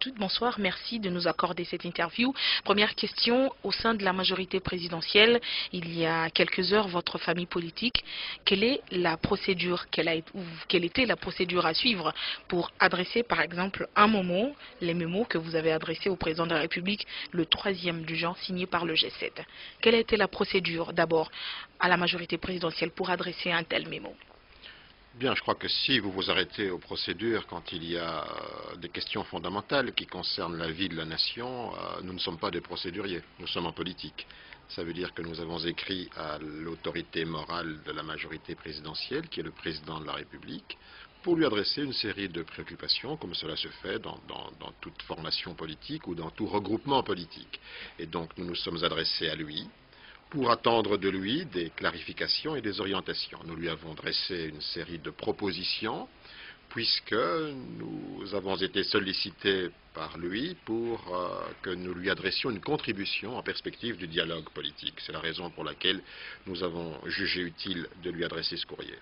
l'étude. Bonsoir, merci de nous accorder cette interview. Première question, au sein de la majorité présidentielle, il y a quelques heures, votre famille politique, quelle est la procédure, quelle était la procédure à suivre pour adresser, par exemple, les mémos que vous avez adressés au président de la République, le troisième du genre signé par le G7? Quelle a été la procédure, d'abord, à la majorité présidentielle pour adresser un tel mémo? Bien, je crois que si vous vous arrêtez aux procédures quand il y a des questions fondamentales qui concernent la vie de la nation, nous ne sommes pas des procéduriers, nous sommes en politique. Ça veut dire que nous avons écrit à l'autorité morale de la majorité présidentielle, qui est le président de la République, pour lui adresser une série de préoccupations, comme cela se fait dans toute formation politique ou dans tout regroupement politique. Et donc nous nous sommes adressés à lui, pour attendre de lui des clarifications et des orientations. Nous lui avons dressé une série de propositions, puisque nous avons été sollicités par lui pour que nous lui adressions une contribution en perspective du dialogue politique. C'est la raison pour laquelle nous avons jugé utile de lui adresser ce courrier.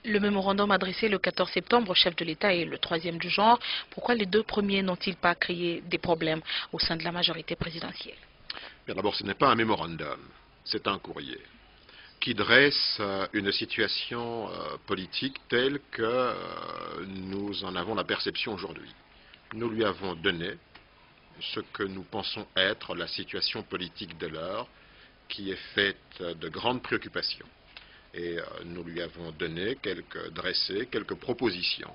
Le mémorandum adressé le 14 septembre au chef de l'État est le troisième du genre. Pourquoi les deux premiers n'ont-ils pas créé des problèmes au sein de la majorité présidentielle? D'abord, ce n'est pas un mémorandum, c'est un courrier qui dresse une situation politique telle que nous en avons la perception aujourd'hui. Nous lui avons donné ce que nous pensons être la situation politique de l'heure, qui est faite de grandes préoccupations. Et nous lui avons dressé quelques propositions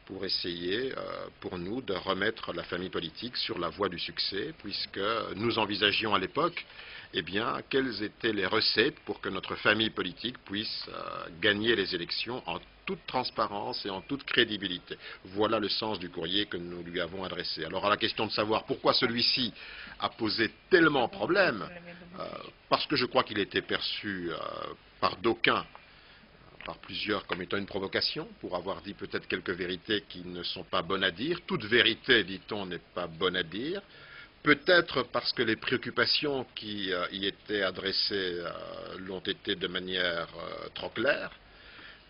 pour essayer, pour nous, de remettre la famille politique sur la voie du succès, puisque nous envisagions à l'époque, quelles étaient les recettes pour que notre famille politique puisse gagner les élections en toute transparence et en toute crédibilité. Voilà le sens du courrier que nous lui avons adressé. Alors à la question de savoir pourquoi celui-ci a posé tellement de problèmes, parce que je crois qu'il était perçu par d'aucuns, par plusieurs comme étant une provocation, pour avoir dit peut-être quelques vérités qui ne sont pas bonnes à dire. Toute vérité, dit-on, n'est pas bonne à dire. Peut-être parce que les préoccupations qui y étaient adressées l'ont été de manière trop claire,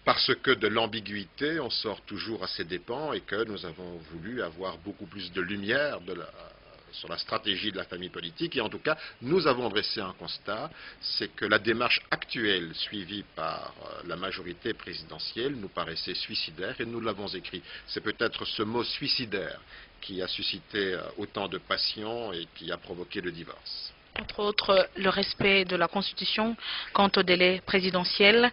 parce que de l'ambiguïté, on sort toujours à ses dépens et que nous avons voulu avoir beaucoup plus de lumière sur la stratégie de la famille politique. Et en tout cas, nous avons dressé un constat, c'est que la démarche actuelle suivie par la majorité présidentielle nous paraissait suicidaire et nous l'avons écrit. C'est peut-être ce mot suicidaire qui a suscité autant de passion et qui a provoqué le divorce. Entre autres, le respect de la Constitution quant au délai présidentiel.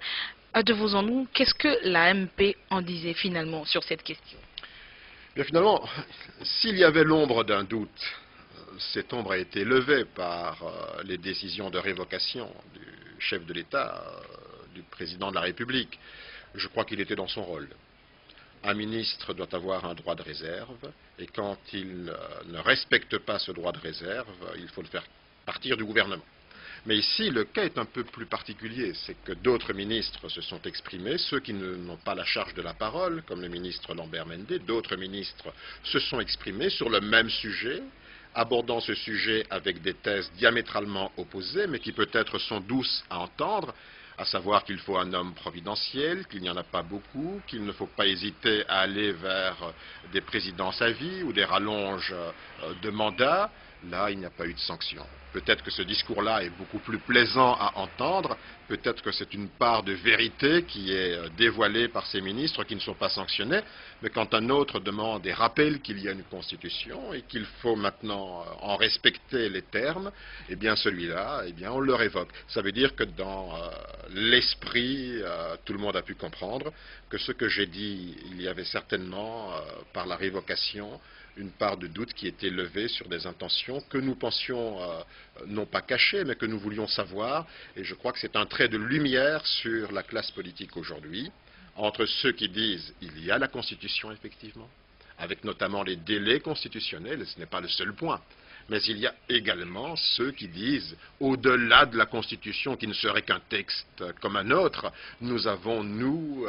De vous en nous, qu'est-ce que la MP en disait finalement sur cette question? Bien, finalement, s'il y avait l'ombre d'un doute, cette ombre a été levée par les décisions de révocation du chef de l'État, du président de la République. Je crois qu'il était dans son rôle. Un ministre doit avoir un droit de réserve, et quand il ne respecte pas ce droit de réserve, il faut le faire partir du gouvernement. Mais ici, le cas est un peu plus particulier, c'est que d'autres ministres se sont exprimés, ceux qui n'ont pas la charge de la parole, comme le ministre Lambert Mende, d'autres ministres se sont exprimés sur le même sujet, abordant ce sujet avec des thèses diamétralement opposées, mais qui peut-être sont douces à entendre, à savoir qu'il faut un homme providentiel, qu'il n'y en a pas beaucoup, qu'il ne faut pas hésiter à aller vers des présidences à vie ou des rallonges de mandat. Là, il n'y a pas eu de sanction. Peut-être que ce discours-là est beaucoup plus plaisant à entendre, peut-être que c'est une part de vérité qui est dévoilée par ces ministres qui ne sont pas sanctionnés, mais quand un autre demande et rappelle qu'il y a une constitution et qu'il faut maintenant en respecter les termes, eh bien celui-là, on le révoque. Ça veut dire que dans l'esprit, tout le monde a pu comprendre que ce que j'ai dit, il y avait certainement, par la révocation, une part de doute qui était levée sur des intentions que nous pensions non pas cachées, mais que nous voulions savoir. Et je crois que c'est un trait de lumière sur la classe politique aujourd'hui, entre ceux qui disent il y a la Constitution effectivement, avec notamment les délais constitutionnels, et ce n'est pas le seul point. Mais il y a également ceux qui disent, au-delà de la Constitution, qui ne serait qu'un texte comme un autre, nous avons, nous,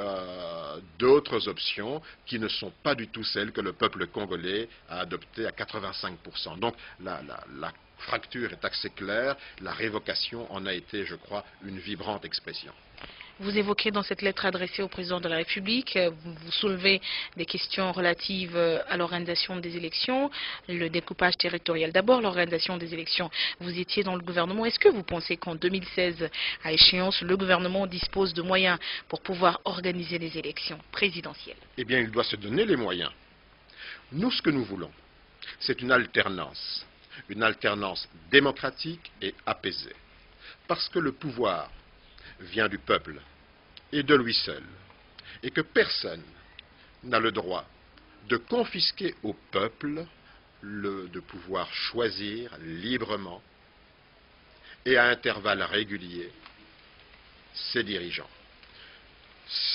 d'autres options qui ne sont pas du tout celles que le peuple congolais a adoptées à 85%. Donc la fracture est assez claire, la révocation en a été, je crois, une vibrante expression. Vous évoquez dans cette lettre adressée au président de la République, vous soulevez des questions relatives à l'organisation des élections, le découpage territorial. D'abord, l'organisation des élections. Vous étiez dans le gouvernement. Est-ce que vous pensez qu'en 2016, à échéance, le gouvernement dispose de moyens pour pouvoir organiser les élections présidentielles? Eh bien, il doit se donner les moyens. Nous, ce que nous voulons, c'est une alternance démocratique et apaisée. Parce que le pouvoir vient du peuple et de lui seul, et que personne n'a le droit de confisquer au peuple de pouvoir choisir librement et à intervalles réguliers ses dirigeants.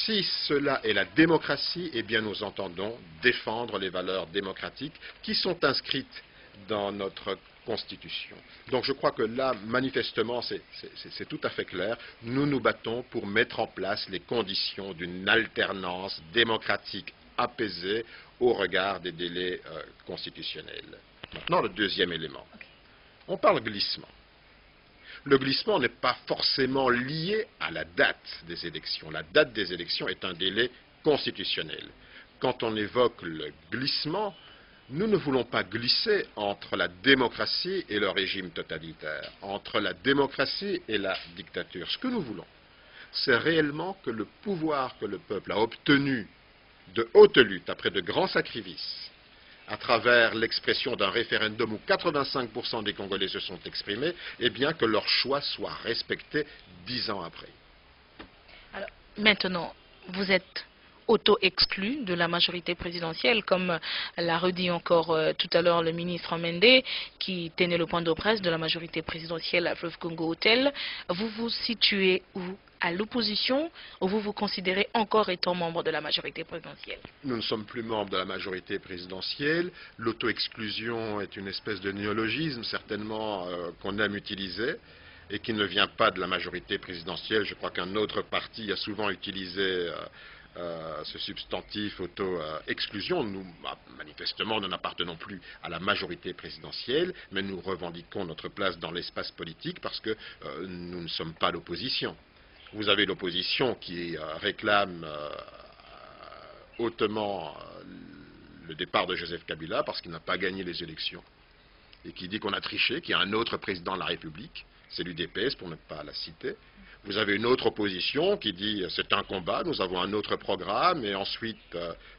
Si cela est la démocratie, eh bien nous entendons défendre les valeurs démocratiques qui sont inscrites dans notre Constitution. Donc je crois que là, manifestement, c'est tout à fait clair. Nous nous battons pour mettre en place les conditions d'une alternance démocratique apaisée au regard des délais constitutionnels. Maintenant, le deuxième élément. On parle glissement. Le glissement n'est pas forcément lié à la date des élections. La date des élections est un délai constitutionnel. Quand on évoque le glissement, nous ne voulons pas glisser entre la démocratie et le régime totalitaire, entre la démocratie et la dictature. Ce que nous voulons, c'est réellement que le pouvoir que le peuple a obtenu de haute lutte, après de grands sacrifices, à travers l'expression d'un référendum où 85% des Congolais se sont exprimés, eh bien que leur choix soit respecté 10 ans après. Alors, maintenant, vous êtes auto-exclu de la majorité présidentielle, comme l'a redit encore tout à l'heure le ministre Mende, qui tenait le point de presse de la majorité présidentielle à Fleuve Congo Hotel. Vous vous situez où? À l'opposition, ou vous vous considérez encore étant membre de la majorité présidentielle? Nous ne sommes plus membres de la majorité présidentielle. L'auto-exclusion est une espèce de néologisme, certainement, qu'on aime utiliser, et qui ne vient pas de la majorité présidentielle. Je crois qu'un autre parti a souvent utilisé ce substantif auto-exclusion. Nous, manifestement, nous n'appartenons plus à la majorité présidentielle, mais nous revendiquons notre place dans l'espace politique parce que nous ne sommes pas l'opposition. Vous avez l'opposition qui réclame hautement le départ de Joseph Kabila parce qu'il n'a pas gagné les élections et qui dit qu'on a triché, qu'il y a un autre président de la République, c'est l'UDPS pour ne pas la citer. Vous avez une autre opposition qui dit c'est un combat, nous avons un autre programme et ensuite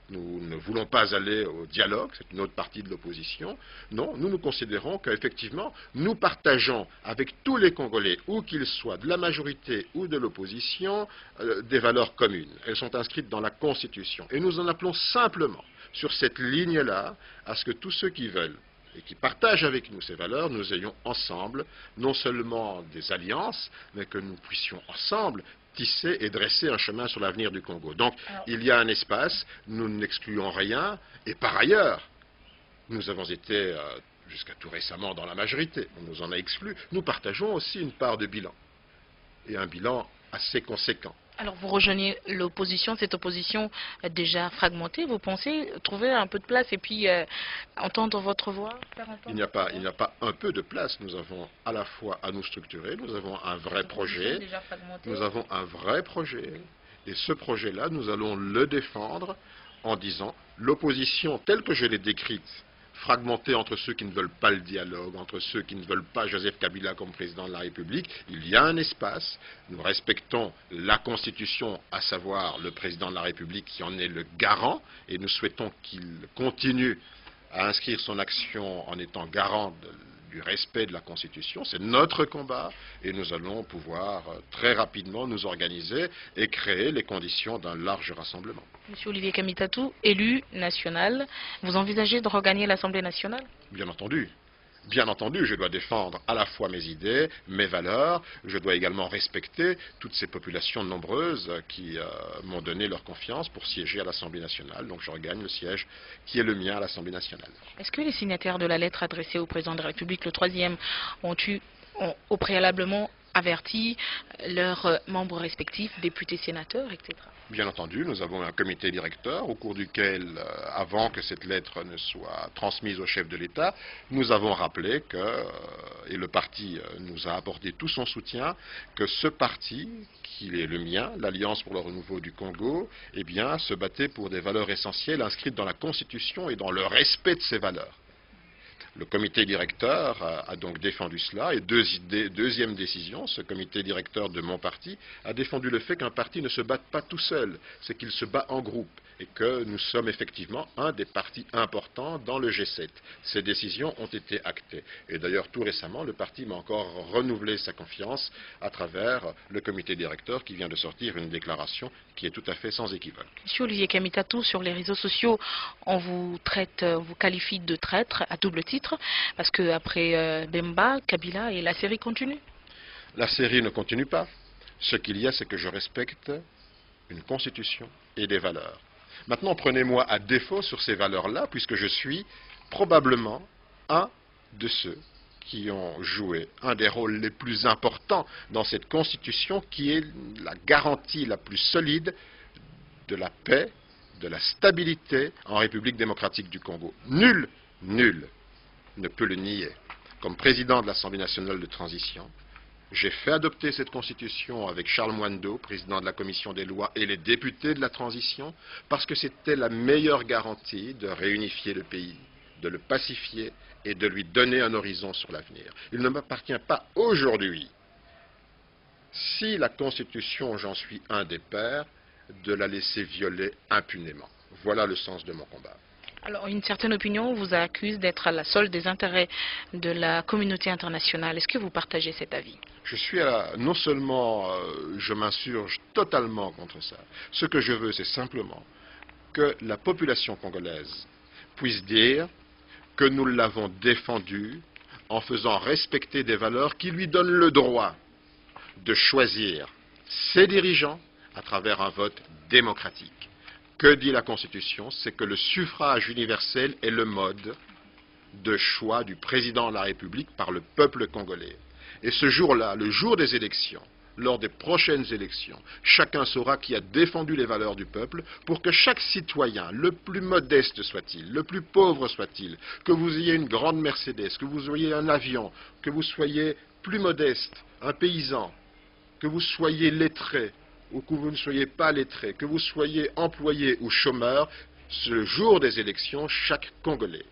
nous ne voulons pas aller au dialogue, c'est une autre partie de l'opposition. Non, nous considérons qu'effectivement nous partageons avec tous les Congolais, où qu'ils soient de la majorité ou de l'opposition, des valeurs communes. Elles sont inscrites dans la Constitution et nous en appelons simplement sur cette ligne-là à ce que tous ceux qui veulent et qui partagent avec nous ces valeurs, nous ayons ensemble non seulement des alliances, mais que nous puissions ensemble tisser et dresser un chemin sur l'avenir du Congo. Donc, il y a un espace, nous n'excluons rien, et par ailleurs, nous avons été jusqu'à tout récemment dans la majorité, on nous en a exclus, nous partageons aussi une part de bilan, et un bilan assez conséquent. Alors vous rejoignez l'opposition, cette opposition déjà fragmentée, vous pensez trouver un peu de place et puis entendre votre voix, Il n'y a pas un peu de place, nous avons à la fois à nous structurer, nous avons un vrai projet, et ce projet-là, nous allons le défendre en disant l'opposition telle que je l'ai décrite, fragmentée entre ceux qui ne veulent pas le dialogue, entre ceux qui ne veulent pas Joseph Kabila comme président de la République, il y a un espace, nous respectons la Constitution, à savoir le président de la République qui en est le garant, et nous souhaitons qu'il continue à inscrire son action en étant garant du respect de la Constitution. C'est notre combat et nous allons pouvoir très rapidement nous organiser et créer les conditions d'un large rassemblement. Monsieur Olivier Kamitatou, élu national, vous envisagez de regagner l'Assemblée nationale? Bien entendu. Bien entendu, je dois défendre à la fois mes idées, mes valeurs, je dois également respecter toutes ces populations nombreuses qui m'ont donné leur confiance pour siéger à l'Assemblée nationale. Donc je regagne le siège qui est le mien à l'Assemblée nationale. Est-ce que les signataires de la lettre adressée au président de la République, le 3e, ont préalablement averti leurs membres respectifs, députés, sénateurs, etc. Bien entendu, nous avons un comité directeur au cours duquel, avant que cette lettre ne soit transmise au chef de l'État, nous avons rappelé que, et le parti nous a apporté tout son soutien, que ce parti, qui est le mien, l'Alliance pour le renouveau du Congo, eh bien, se battait pour des valeurs essentielles inscrites dans la Constitution et dans le respect de ces valeurs. Le comité directeur a donc défendu cela et deuxième décision, ce comité directeur de mon parti a défendu le fait qu'un parti ne se batte pas tout seul, c'est qu'il se bat en groupe et que nous sommes effectivement un des partis importants dans le G7. Ces décisions ont été actées et d'ailleurs tout récemment le parti m'a encore renouvelé sa confiance à travers le comité directeur qui vient de sortir une déclaration qui est tout à fait sans équivoque. Monsieur Olivier Kamitatou, sur les réseaux sociaux, on vous qualifie de traître à double titre, parce qu'après Bemba, Kabila et la série continue. La série ne continue pas. Ce qu'il y a, c'est que je respecte une constitution et des valeurs. Maintenant, prenez-moi à défaut sur ces valeurs-là, puisque je suis probablement un de ceux qui ont joué un des rôles les plus importants dans cette constitution qui est la garantie la plus solide de la paix, de la stabilité en République démocratique du Congo. Nul ne peut le nier. Comme président de l'Assemblée nationale de transition, j'ai fait adopter cette constitution avec Charles Mwando, président de la commission des lois, et les députés de la transition, parce que c'était la meilleure garantie de réunifier le pays, de le pacifier et de lui donner un horizon sur l'avenir. Il ne m'appartient pas aujourd'hui, si la constitution, j'en suis un des pères, de la laisser violer impunément. Voilà le sens de mon combat. Alors, une certaine opinion vous accuse d'être à la solde des intérêts de la communauté internationale. Est-ce que vous partagez cet avis? Je suis non seulement, je m'insurge totalement contre ça. Ce que je veux, c'est simplement que la population congolaise puisse dire que nous l'avons défendue en faisant respecter des valeurs qui lui donnent le droit de choisir ses dirigeants à travers un vote démocratique. Que dit la Constitution? C'est que le suffrage universel est le mode de choix du président de la République par le peuple congolais. Et ce jour-là, le jour des élections, lors des prochaines élections, chacun saura qui a défendu les valeurs du peuple pour que chaque citoyen, le plus modeste soit-il, le plus pauvre soit-il, que vous ayez une grande Mercedes, que vous ayez un avion, que vous soyez plus modeste, un paysan, que vous soyez lettré, ou que vous ne soyez pas lettré, que vous soyez employé ou chômeur, ce jour des élections, chaque Congolais,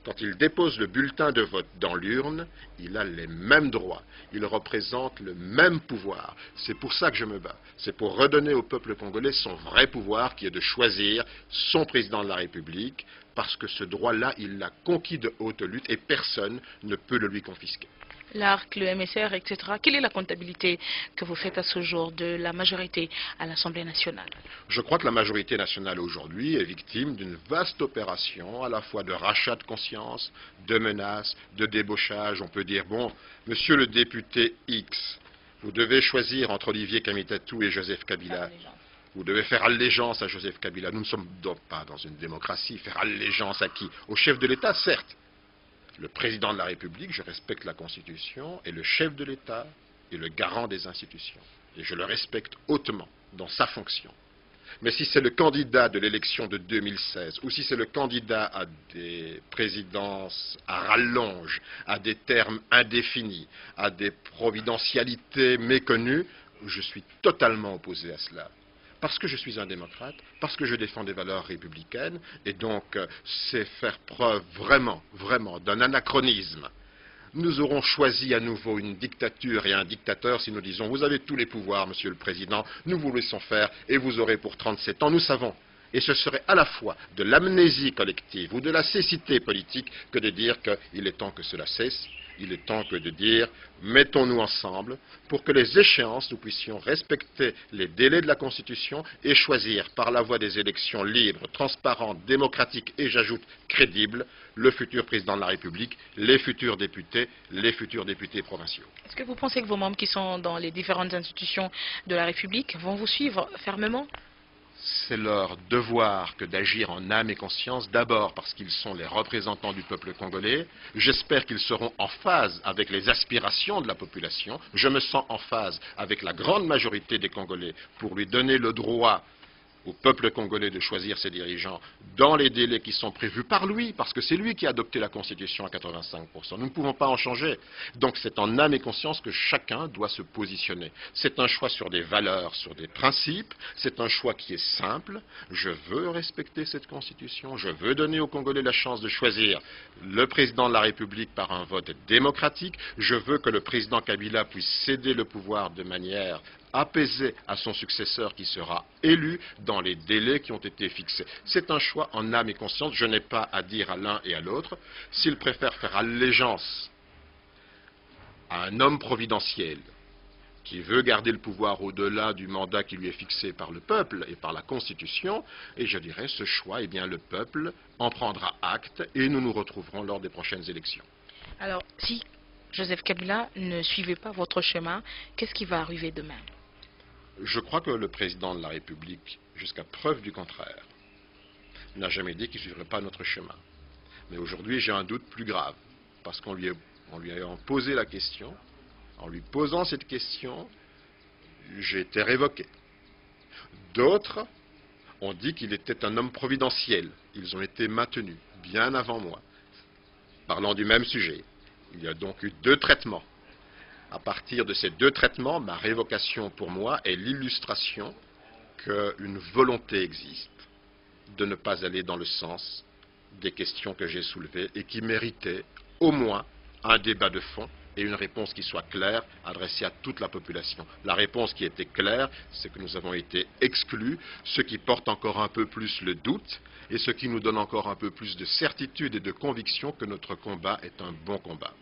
quand il dépose le bulletin de vote dans l'urne, il a les mêmes droits, il représente le même pouvoir. C'est pour ça que je me bats. C'est pour redonner au peuple congolais son vrai pouvoir, qui est de choisir son président de la République, parce que ce droit-là, il l'a conquis de haute lutte et personne ne peut le lui confisquer. L'ARC, le MSR, etc. Quelle est la comptabilité que vous faites à ce jour de la majorité à l'Assemblée nationale? Je crois que la majorité nationale aujourd'hui est victime d'une vaste opération, à la fois de rachat de conscience, de menaces, de débauchage. On peut dire, bon, monsieur le député X, vous devez choisir entre Olivier Kamitatou et Joseph Kabila. Vous devez faire allégeance à Joseph Kabila. Nous ne sommes donc pas dans une démocratie. Faire allégeance à qui? Au chef de l'État, certes. Le président de la République, je respecte la Constitution, et le chef de l'État est le garant des institutions. Et je le respecte hautement dans sa fonction. Mais si c'est le candidat de l'élection de 2016, ou si c'est le candidat à des présidences à rallonge, à des termes indéfinis, à des providentialités méconnues, je suis totalement opposé à cela. Parce que je suis un démocrate, parce que je défends des valeurs républicaines, et donc c'est faire preuve vraiment d'un anachronisme. Nous aurons choisi à nouveau une dictature et un dictateur si nous disons « Vous avez tous les pouvoirs, Monsieur le Président, nous vous laissons faire et vous aurez pour 37 ans ». Nous savons. Et ce serait à la fois de l'amnésie collective ou de la cécité politique que de dire qu'il est temps que cela cesse. Il est temps que de dire, mettons-nous ensemble pour que les échéances, nous puissions respecter les délais de la Constitution et choisir par la voie des élections libres, transparentes, démocratiques et, j'ajoute, crédibles, le futur président de la République, les futurs députés provinciaux. Est-ce que vous pensez que vos membres qui sont dans les différentes institutions de la République vont vous suivre fermement? c'est leur devoir que d'agir en âme et conscience, d'abord parce qu'ils sont les représentants du peuple congolais. J'espère qu'ils seront en phase avec les aspirations de la population. Je me sens en phase avec la grande majorité des Congolais pour lui donner le droit au peuple congolais de choisir ses dirigeants dans les délais qui sont prévus par lui, parce que c'est lui qui a adopté la Constitution à 85%. Nous ne pouvons pas en changer. Donc c'est en âme et conscience que chacun doit se positionner. C'est un choix sur des valeurs, sur des principes. C'est un choix qui est simple. Je veux respecter cette Constitution. Je veux donner aux Congolais la chance de choisir le président de la République par un vote démocratique. Je veux que le président Kabila puisse céder le pouvoir de manière apaisé à son successeur qui sera élu dans les délais qui ont été fixés. C'est un choix en âme et conscience. Je n'ai pas à dire à l'un et à l'autre. S'ils préfèrent faire allégeance à un homme providentiel qui veut garder le pouvoir au-delà du mandat qui lui est fixé par le peuple et par la Constitution, et je dirais ce choix, eh bien le peuple en prendra acte et nous nous retrouverons lors des prochaines élections. Alors, si Joseph Kabila ne suivait pas votre chemin, qu'est-ce qui va arriver demain? Je crois que le président de la République, jusqu'à preuve du contraire, n'a jamais dit qu'il ne suivrait pas notre chemin. Mais aujourd'hui, j'ai un doute plus grave, parce qu'on lui a posé la question. En lui posant cette question, j'ai été révoqué. D'autres ont dit qu'il était un homme providentiel. Ils ont été maintenus, bien avant moi. Parlant du même sujet, il y a donc eu 2 traitements. À partir de ces 2 traitements, ma révocation pour moi est l'illustration qu'une volonté existe de ne pas aller dans le sens des questions que j'ai soulevées et qui méritaient au moins un débat de fond et une réponse qui soit claire, adressée à toute la population. La réponse qui était claire, c'est que nous avons été exclus, ce qui porte encore un peu plus le doute et ce qui nous donne encore un peu plus de certitude et de conviction que notre combat est un bon combat.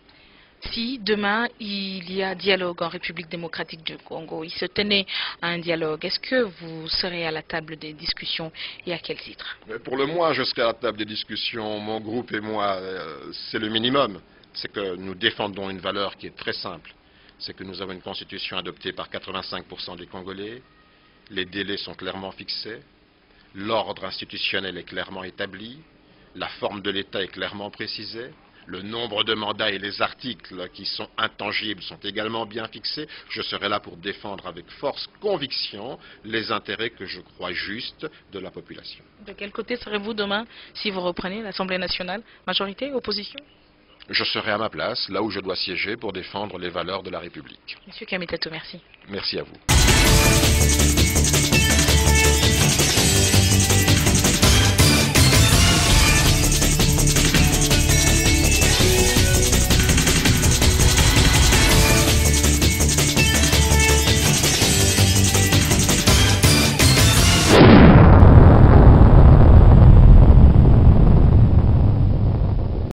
Si demain il y a dialogue en République démocratique du Congo, il se tenait à un dialogue, est-ce que vous serez à la table des discussions et à quel titre? Mais pour le moins, je serai à la table des discussions. Mon groupe et moi, c'est le minimum. C'est que nous défendons une valeur qui est très simple. C'est que nous avons une constitution adoptée par 85% des Congolais. Les délais sont clairement fixés. L'ordre institutionnel est clairement établi. La forme de l'État est clairement précisée. Le nombre de mandats et les articles qui sont intangibles sont également bien fixés. Je serai là pour défendre avec force, conviction, les intérêts que je crois justes de la population. De quel côté serez-vous demain si vous reprenez l'Assemblée nationale? Majorité, opposition? Je serai à ma place, là où je dois siéger, pour défendre les valeurs de la République. Monsieur Kamitatou, merci. Merci à vous.